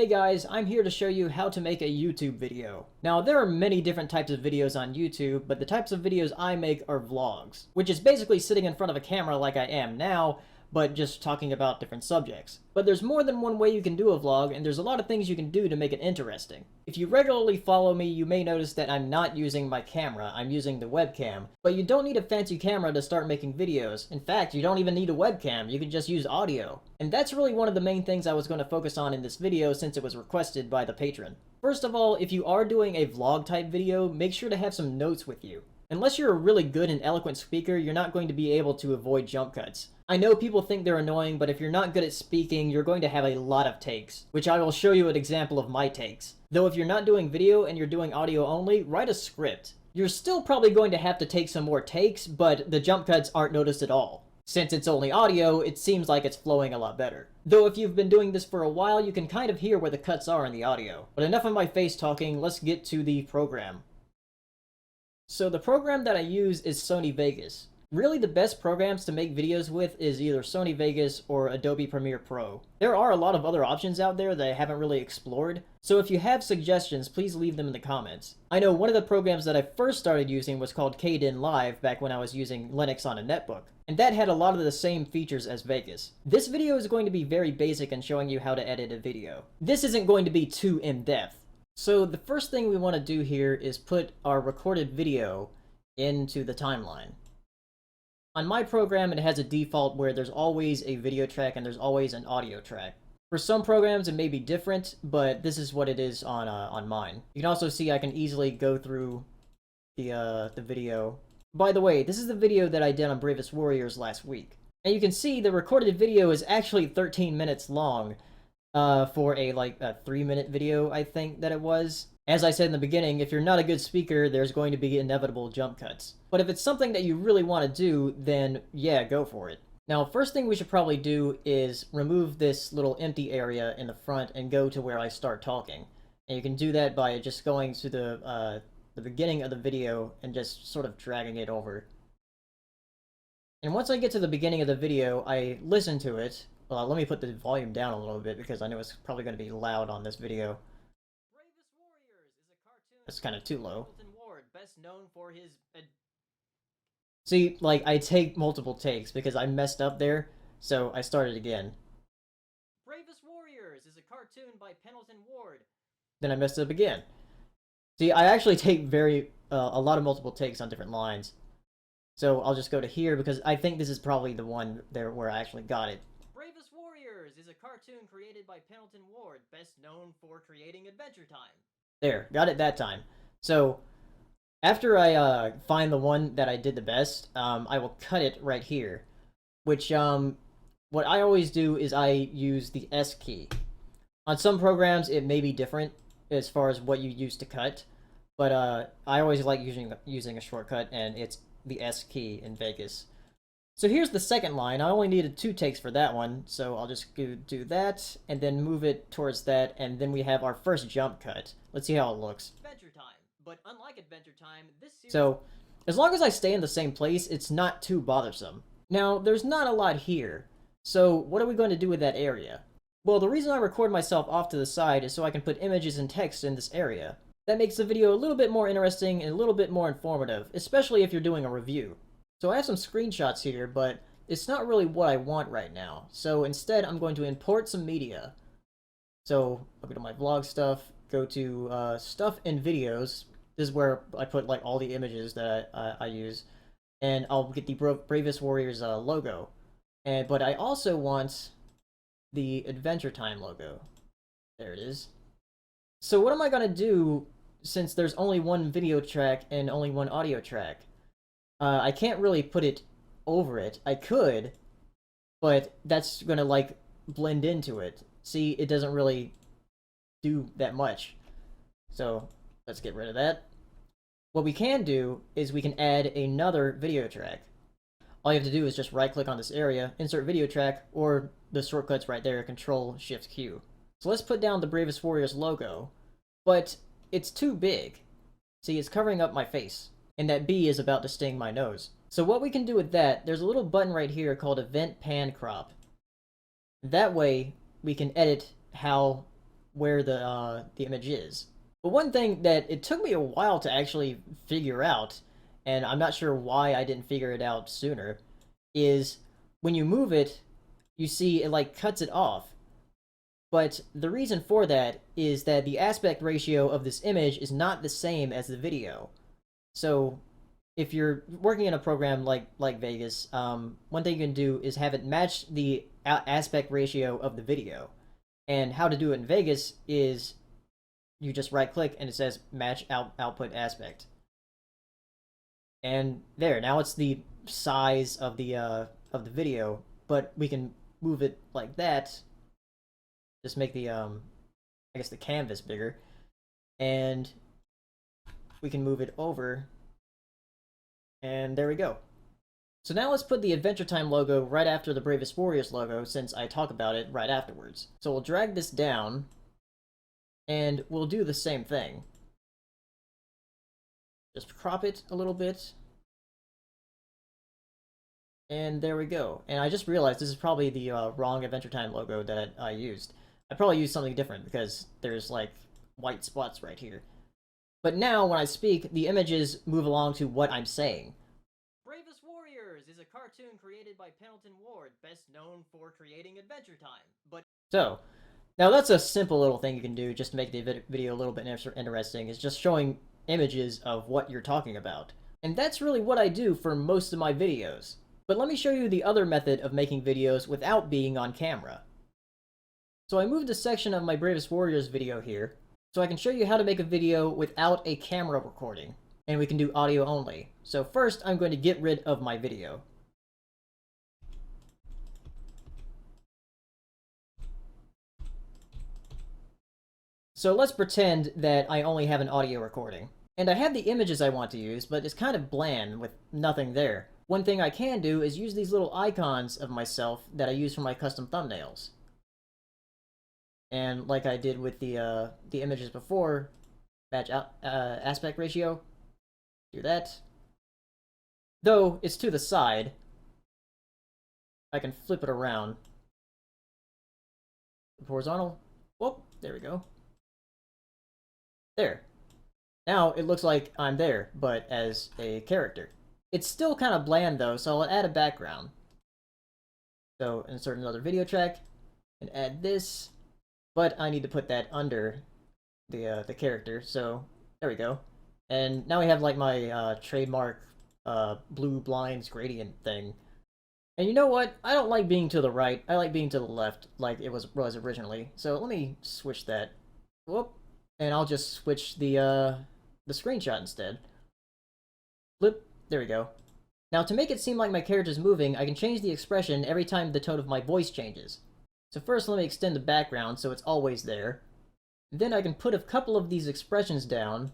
Hey guys, I'm here to show you how to make a YouTube video. Now, there are many different types of videos on YouTube, but the types of videos I make are vlogs, which is basically sitting in front of a camera like I am now, but just talking about different subjects. But there's more than one way you can do a vlog, and there's a lot of things you can do to make it interesting. If you regularly follow me, you may notice that I'm not using my camera, I'm using the webcam. But you don't need a fancy camera to start making videos. In fact, you don't even need a webcam, you can just use audio. And that's really one of the main things I was going to focus on in this video since it was requested by the patron. First of all, if you are doing a vlog type video, make sure to have some notes with you. Unless you're a really good and eloquent speaker, you're not going to be able to avoid jump cuts. I know people think they're annoying, but if you're not good at speaking, you're going to have a lot of takes, which I will show you an example of my takes. Though if you're not doing video and you're doing audio only, write a script. You're still probably going to have to take some more takes, but the jump cuts aren't noticed at all. Since it's only audio, it seems like it's flowing a lot better. Though if you've been doing this for a while, you can kind of hear where the cuts are in the audio. But enough of my face talking, let's get to the program. So the program that I use is Sony Vegas. Really, the best programs to make videos with is either Sony Vegas or Adobe Premiere Pro. There are a lot of other options out there that I haven't really explored, so if you have suggestions, please leave them in the comments. I know one of the programs that I first started using was called Kdenlive back when I was using Linux on a netbook, and that had a lot of the same features as Vegas. This video is going to be very basic in showing you how to edit a video. This isn't going to be too in-depth. So the first thing we want to do here is put our recorded video into the timeline. On my program, it has a default where there's always a video track and there's always an audio track. For some programs, it may be different, but this is what it is on mine. You can also see I can easily go through the video. By the way, this is the video that I did on Bravest Warriors last week. And you can see the recorded video is actually 13 minutes long. For a 3-minute video, I think that it was. As I said in the beginning, if you're not a good speaker, there's going to be inevitable jump cuts. But if it's something that you really want to do, then yeah, go for it. Now, first thing we should probably do is remove this little empty area in the front and go to where I start talking. And you can do that by just going to the beginning of the video and just sort of dragging it over. And once I get to the beginning of the video, I listen to it. Well, let me put the volume down a little bit because I know it's probably going to be loud on this video. Bravest Warriors is a cartoon. That's kind of too low. Ward, best known for his See, like, I take multiple takes because I messed up there, so I started again. Bravest Warriors is a cartoon by Pendleton Ward. Then I messed up again. See, I actually take a lot of multiple takes on different lines. So I'll just go to here because I think this is probably the one there where I actually got it. Bravest Warriors is a cartoon created by Pendleton Ward, best known for creating Adventure Time. There, got it that time. So, after I find the one that I did the best, I will cut it right here. Which, what I always do is I use the S key. On some programs, it may be different as far as what you use to cut. But, I always like using a shortcut, and it's the S key in Vegas. So here's the second line. I only needed 2 takes for that one, so I'll just do that, and then move it towards that, and then we have our first jump cut. Let's see how it looks. Adventure Time, but unlike Adventure Time, this series... So, as long as I stay in the same place, it's not too bothersome. Now, there's not a lot here, so what are we going to do with that area? Well, the reason I record myself off to the side is so I can put images and text in this area. That makes the video a little bit more interesting and a little bit more informative, especially if you're doing a review. So I have some screenshots here, but it's not really what I want right now. So instead, I'm going to import some media. So I'll go to my vlog stuff, go to stuff and videos. This is where I put like all the images that I use. And I'll get the Bravest Warriors logo. But I also want the Adventure Time logo. There it is. So what am I going to do since there's only one video track and only one audio track? I can't really put it over it. I could, but that's gonna like blend into it. See, it doesn't really do that much. So let's get rid of that. What we can do is we can add another video track. All you have to do is just right click on this area, insert video track, or the shortcuts right there, Control-Shift-Q. So let's put down the Bravest Warriors logo, but it's too big. See, it's covering up my face. And that bee is about to sting my nose. So what we can do with that, there's a little button right here called Event Pan Crop. That way, we can edit how where the image is. But one thing that it took me a while to actually figure out, and I'm not sure why I didn't figure it out sooner, is when you move it, you see it like cuts it off. But the reason for that is that the aspect ratio of this image is not the same as the video. So if you're working in a program like Vegas, one thing you can do is have it match the aspect ratio of the video. And how to do it in Vegas is you just right click and it says match output aspect. And there, now it's the size of the video, but we can move it like that. Just make the I guess the canvas bigger, and we can move it over, and there we go. So now let's put the Adventure Time logo right after the Bravest Warriors logo, since I talk about it right afterwards. So we'll drag this down, and we'll do the same thing. Just crop it a little bit. And there we go. And I just realized this is probably the wrong Adventure Time logo that I used. I probably used something different because there's like white spots right here. But now when I speak, the images move along to what I'm saying. Bravest Warriors is a cartoon created by Pendleton Ward, best known for creating Adventure Time. So, now that's a simple little thing you can do just to make the video a little bit interesting, is just showing images of what you're talking about. And that's really what I do for most of my videos. But let me show you the other method of making videos without being on camera. So I moved a section of my Bravest Warriors video here, so I can show you how to make a video without a camera recording. And we can do audio only. So first, I'm going to get rid of my video. So let's pretend that I only have an audio recording. And I have the images I want to use, but it's kind of bland with nothing there. One thing I can do is use these little icons of myself that I use for my custom thumbnails. And like I did with the images before, match aspect ratio, do that. Though it's to the side, I can flip it around. Horizontal, whoop, there we go. There. Now it looks like I'm there, but as a character. It's still kind of bland though, so I'll add a background. So insert another video track and add this, but I need to put that under the character. So there we go. And now we have like my trademark blue blinds gradient thing. And you know what? I don't like being to the right. I like being to the left, like it was originally. So let me switch that. Whoop, and I'll just switch the screenshot instead. Flip. There we go. Now to make it seem like my character's moving, I can change the expression every time the tone of my voice changes. So first let me extend the background so it's always there. Then I can put a couple of these expressions down,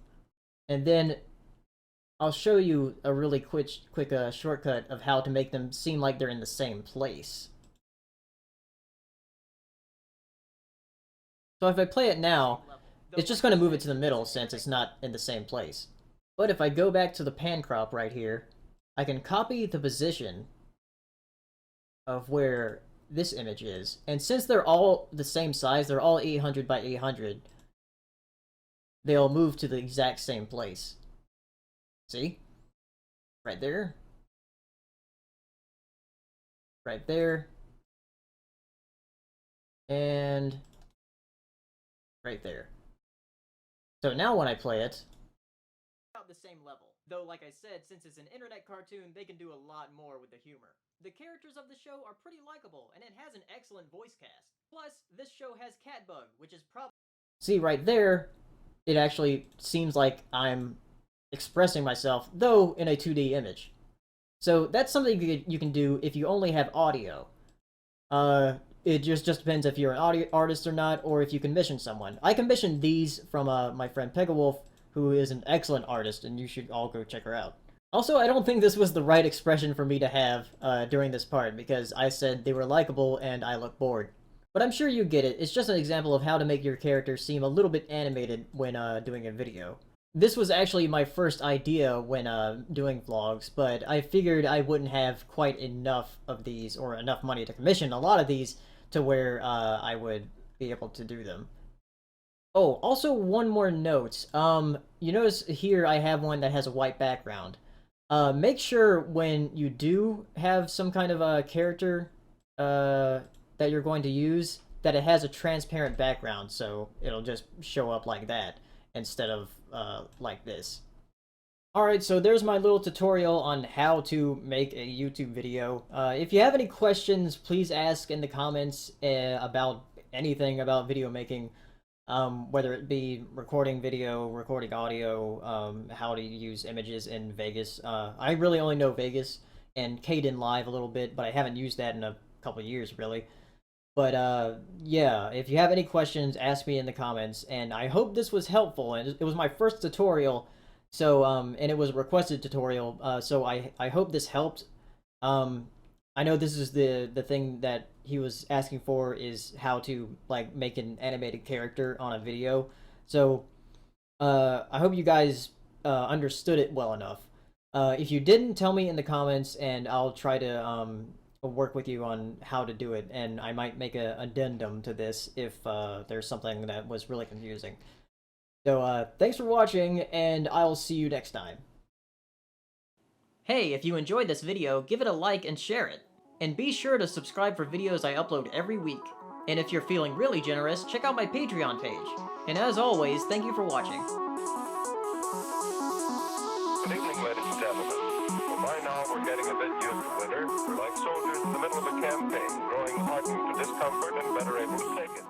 and then I'll show you a really quick shortcut of how to make them seem like they're in the same place. So if I play it now, it's just going to move it to the middle since it's not in the same place. But if I go back to the pan crop right here, I can copy the position of where this image is. And since they're all the same size, they're all 800 by 800, they'll move to the exact same place. See? Right there. Right there. And right there. So now when I play it, the same level. Though, like I said, since it's an internet cartoon, they can do a lot more with the humor. The characters of the show are pretty likable, and it has an excellent voice cast. Plus, this show has Catbug, which is probably... See, right there, it actually seems like I'm expressing myself, though in a 2D image. So that's something you can do if you only have audio. It just depends if you're an audio artist or not, or if you commission someone. I commissioned these from my friend Pegawolf, who is an excellent artist, and you should all go check her out. Also, I don't think this was the right expression for me to have during this part, because I said they were likable and I look bored. But I'm sure you get it. It's just an example of how to make your character seem a little bit animated when doing a video. This was actually my first idea when doing vlogs, but I figured I wouldn't have quite enough of these, or enough money to commission a lot of these, to where I would be able to do them. Oh, also one more note. You notice here I have one that has a white background. Make sure when you do have some kind of a character that you're going to use, that it has a transparent background, so it'll just show up like that instead of like this. Alright, so there's my little tutorial on how to make a YouTube video. If you have any questions, please ask in the comments about anything about video making. Whether it be recording video, recording audio, how to use images in Vegas. I really only know Vegas and Kden Live a little bit, but I haven't used that in a couple of years, really. But yeah, if you have any questions, ask me in the comments, and I hope this was helpful. And it was my first tutorial, so and it was a requested tutorial, so I hope this helped. Um, I know this is the thing that he was asking for, is how to like make an animated character on a video. So I hope you guys understood it well enough. If you didn't, tell me in the comments, and I'll try to work with you on how to do it. And I might make a addendum to this if there's something that was really confusing. So thanks for watching, and I'll see you next time. Hey, if you enjoyed this video, give it a like and share it. And be sure to subscribe for videos I upload every week. And if you're feeling really generous, check out my Patreon page. And as always, thank you for watching. Good evening, ladies and gentlemen. Well, by now we're getting a bit used to winter. We're like soldiers in the middle of a campaign, growing hardened to discomfort and better able to take it.